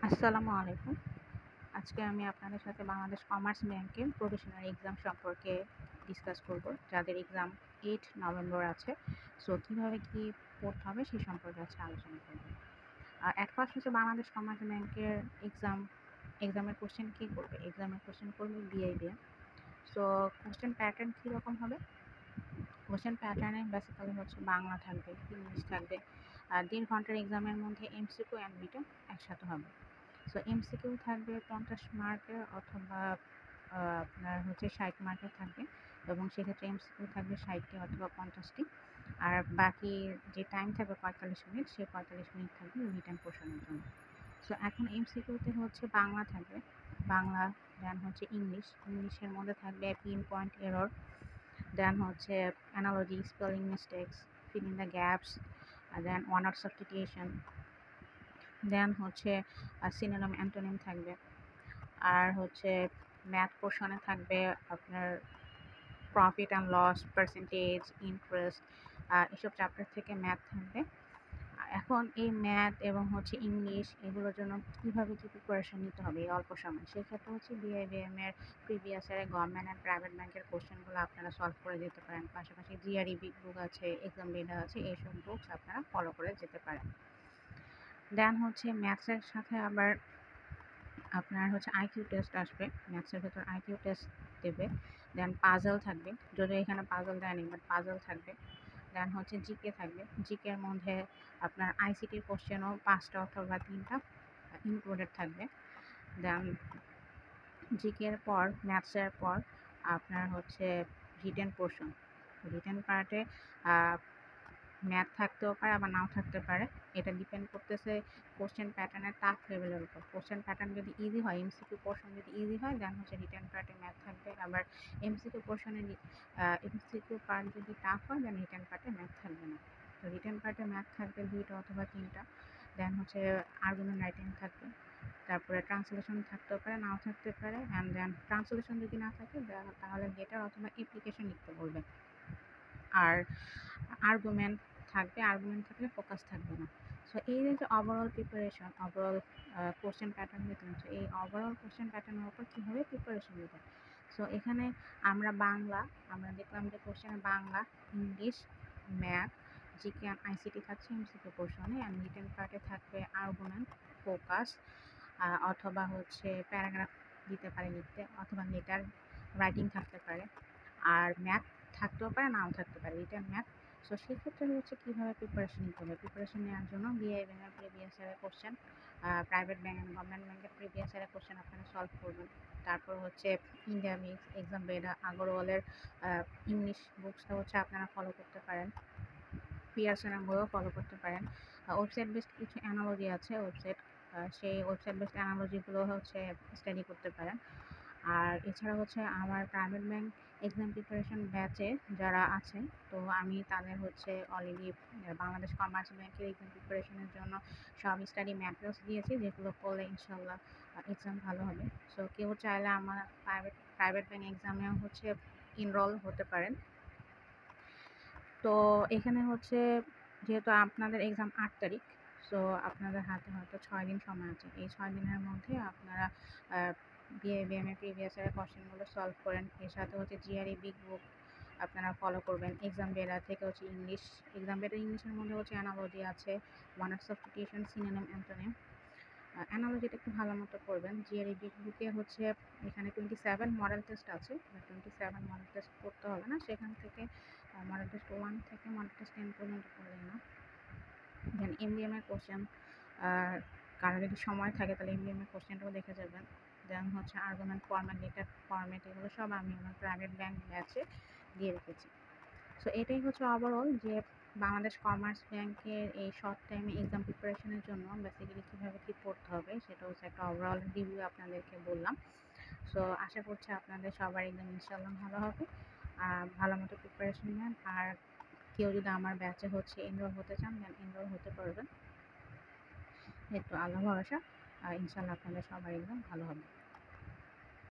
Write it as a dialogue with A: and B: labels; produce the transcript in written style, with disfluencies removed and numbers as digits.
A: আসসালামু আলাইকুম। আজকে আমি আপনাদের সাথে বাংলাদেশ কমার্স ব্যাংকের প্রফেশনাল এক্সাম সম্পর্কে ডিসকাস করব। যাদের এক্সাম 8 নভেম্বর আছে। সো কীভাবে কী পড়তে হবে সে সম্পর্কে আজকে আলোচনা করব। অ্যাট ফার্স্ট হচ্ছে বাংলাদেশ কমার্স ব্যাংকের এক্সামের কোশ্চেন কী করবে? এক্সামের কোশ্চেন করবে বিআইবিএম। সো কোশ্চেন প্যাটার্ন কীরকম হবে? কোশ্চেন প্যাটার্নে বেসিক্যালি হচ্ছে বাংলা থাকবে, ইংলিশ থাকবে। আর 1.5 ঘন্টার এক্সামের মধ্যে এমসিকিউ অ্যান্ড রিটেন একসাথে হবে। সো এমসিকিউ থাকবে 50 মার্কের অথবা আপনার হচ্ছে 60 মার্কের থাকবে, এবং সেক্ষেত্রে এমসিকিউ থাকবে 60টি অথবা 50টি। আর বাকি যে টাইম থাকবে 45 মিনিট, সেই 45 মিনিট থাকবে রিটেন পোর্শনের জন্য। সো এখন এমসিকিউতে হচ্ছে বাংলা থাকবে, বাংলা, দেন হচ্ছে ইংলিশের মধ্যে থাকবে পিন পয়েন্ট এরর, দেন হচ্ছে analogy, spelling mistakes, fill in the gaps, then one word substitution, then হচ্ছে সিনোনিম অ্যান্টোনিম থাকবে। আর হচ্ছে ম্যাথ পোর্শনে থাকবে আপনার profit and loss, percentage, interest, এসব চ্যাপ্টার থেকে ম্যাথ থাকবে। এখন এই ম্যাথ এবং হচ্ছে ইংলিশ এগুলোর জন্য কীভাবে কী প্রিপারেশন নিতে হবে এই অল্প সময়, সেক্ষেত্রে হচ্ছে বিআইবিএম এর প্রিভিয়াস ইয়ারে গভর্নমেন্ট অ্যান্ড প্রাইভেট ব্যাংকের কোশ্চেনগুলো আপনারা সলভ করে যেতে পারেন। পাশাপাশি জিআরই বিগ বুক আছে, এক্সাম বেডা আছে, এইসব বুকস আপনারা ফলো করে যেতে পারেন। দেন হচ্ছে ম্যাথসের সাথে আবার আপনার হচ্ছে আইকিউ টেস্ট আসবে, ম্যাথসের ভেতর আইকিউ টেস্ট দেবে। দেন পাজল থাকবে, যদিও এখানে পাজল দেয়নি, বাট পাজল থাকবে। দেন হচ্ছে জিকে থাকবে, জিকের মধ্যে আপনার আইসিটির কোশ্চেনও 5টা অথবা 3টা ইনক্লুডেড থাকবে। দেন জিকের পর, ম্যাথসের পর আপনার হচ্ছে রিটেন পোর্শন। রিটেন পার্টে ম্যাথ থাকতেও পারে, আবার নাও থাকতে পারে। এটা ডিপেন্ড করতেছে কোশ্চেন প্যাটার্নের টাফ লেভেলের উপর। কোশ্চেন প্যাটার্ন যদি ইজি হয়, এমসিকিউ পোর্শন যদি ইজি হয়, দেন হচ্ছে রিটেন পার্টে ম্যাথ থাকবে। আবার এমসিকিউ পার্ট যদি টাফ হয়, দেন রিটেন পার্টে ম্যাথ থাকবে না। তো রিটেন পার্টে ম্যাথ থাকবে 2টা অথবা 3টা। দেন হচ্ছে আর্গুমেন্ট রাইটিং থাকবে। তারপরে ট্রান্সলেশন থাকতেও পারে, নাও থাকতে পারে। অ্যান্ড দেন ট্রান্সলেশন যদি না থাকে তাহলে লেটার অথবা অ্যাপ্লিকেশন লিখতে বলবে। আর আর্গুমেন্ট থাকবে, আর্গুমেন্ট থাকলে ফোকাস থাকবে না। সো এই যে overall preparation, overall question pattern দেখলাম। সো এই ওভারঅল কোশ্চেন প্যাটার্নের উপর কীভাবে প্রিপারেশন নেবেন। সো এখানে আমরা দেখলাম যে কোশ্চেনে Bangla, English, math, GK and ICT থাকছে এমসিকিউ পোর্শনে, অ্যান্ড রিটেন পার্টে থাকবে আর্গুমেন্ট, ফোকাস, অথবা হচ্ছে প্যারাগ্রাফ দিতে পারে লিখতে, অথবা লেটার রাইটিং থাকতে পারে। আর ম্যাথ থাকতেও পারে, নাও থাকতে পারে, রিটেন ম্যাথ। সো সেক্ষেত্রে হচ্ছে কীভাবে প্রিপারেশন নিতে হবে। প্রিপারেশন নেওয়ার জন্য বিআইবিএম এর প্রিভিয়াস ইয়ারের question, private bank and government ব্যাংকের প্রিভিয়াস ইয়ারের কোশ্চেন আপনারা সলভ করবেন। তারপর হচ্ছে ইন্ডিয়া মিক্স, এক্সাম বেডা, আগরওয়ালের ইংলিশ বুকসটা হচ্ছে আপনারা ফলো করতে পারেন। পিয়ারসনের বইও ফলো করতে পারেন। ওয়েবসাইট বেসড কিছু অ্যানালজি আছে, সেই ওয়েবসাইট বেসড অ্যানালজিগুলো হচ্ছে স্টাডি করতে পারেন। আর এছাড়া হচ্ছে আমার প্রাইভেট ব্যাংক এক্সাম প্রিপারেশন ব্যাচে যারা আছেন, তো আমি তাদের হচ্ছে অলরেডি বাংলাদেশ কমার্স ব্যাংকের এক্সাম প্রিপারেশনের জন্য সব স্টাডি ম্যাটেরিয়ালস দিয়েছি, যেগুলো করলে ইনশাল্লাহ এক্সাম ভালো হবে। সো কেউ চাইলে আমার প্রাইভেট ব্যাংক এক্সামেও হচ্ছে এনরোল হতে পারেন। তো এখানে হচ্ছে যেহেতু আপনাদের এক্সাম 8 তারিখ, সো আপনাদের হাতে হয়তো 6 দিন সময় আছে। এই 6 দিনের মধ্যে আপনারা বিআইবিএম এর প্রিভিয়াস ইয়ারের কোশ্চেনগুলো সলভ করেন। এর সাথে হচ্ছে জিআরই বিগ বুক আপনারা ফলো করবেন। এক্সাম বেডা থেকে হচ্ছে ইংলিশের মধ্যে হচ্ছে অ্যানালজি আছে, one word substitution, synonym, antonym. অ্যানালজিটা একটু ভালো মতো করবেন। জিআরই বিগ বুকে হচ্ছে এখানে 27 মডেল টেস্ট আছে, 27 মডেল টেস্ট করতে হবে না, সেখান থেকে মডেল টেস্ট 1 থেকে মডেল টেস্ট 10 পর্যন্ত করলেই না। দেন এমডিএম এর কোশ্চেন, কারো যদি সময় থাকে তাহলে এমডিএম এর কোশ্চেনটাও দেখে যাবেন। দেন হচ্ছে আর্গুমেন্ট ফরম্যাট, লেটার ফরম্যাট, এগুলো সব আমি আমার প্রাইভেট ব্যাংক ব্যাচে দিয়ে রেখেছি। সো এটাই হচ্ছে ওভারঅল যে বাংলাদেশ কমার্স ব্যাংকের এই শর্ট টাইমে এক্সাম প্রিপারেশনের জন্য বেসিক্যালি কীভাবে কী পড়তে হবে, সেটা হচ্ছে একটা ওভারঅল রিভিউ আপনাদেরকে বললাম। সো আশা করছি আপনাদের সবার এক্সাম ইনশাল্লাহ ভালো হবে। ভালো মতো প্রিপারেশন নেন। আর কেউ যদি আমার ব্যাচে হচ্ছে এনরোল হতে চান, দেন এনরোল হতে পারবেন। এই তো, আল্লাহ ভরসা, ইনশাল্লাহ আপনাদের সবার এক্সাম ভালো হবে।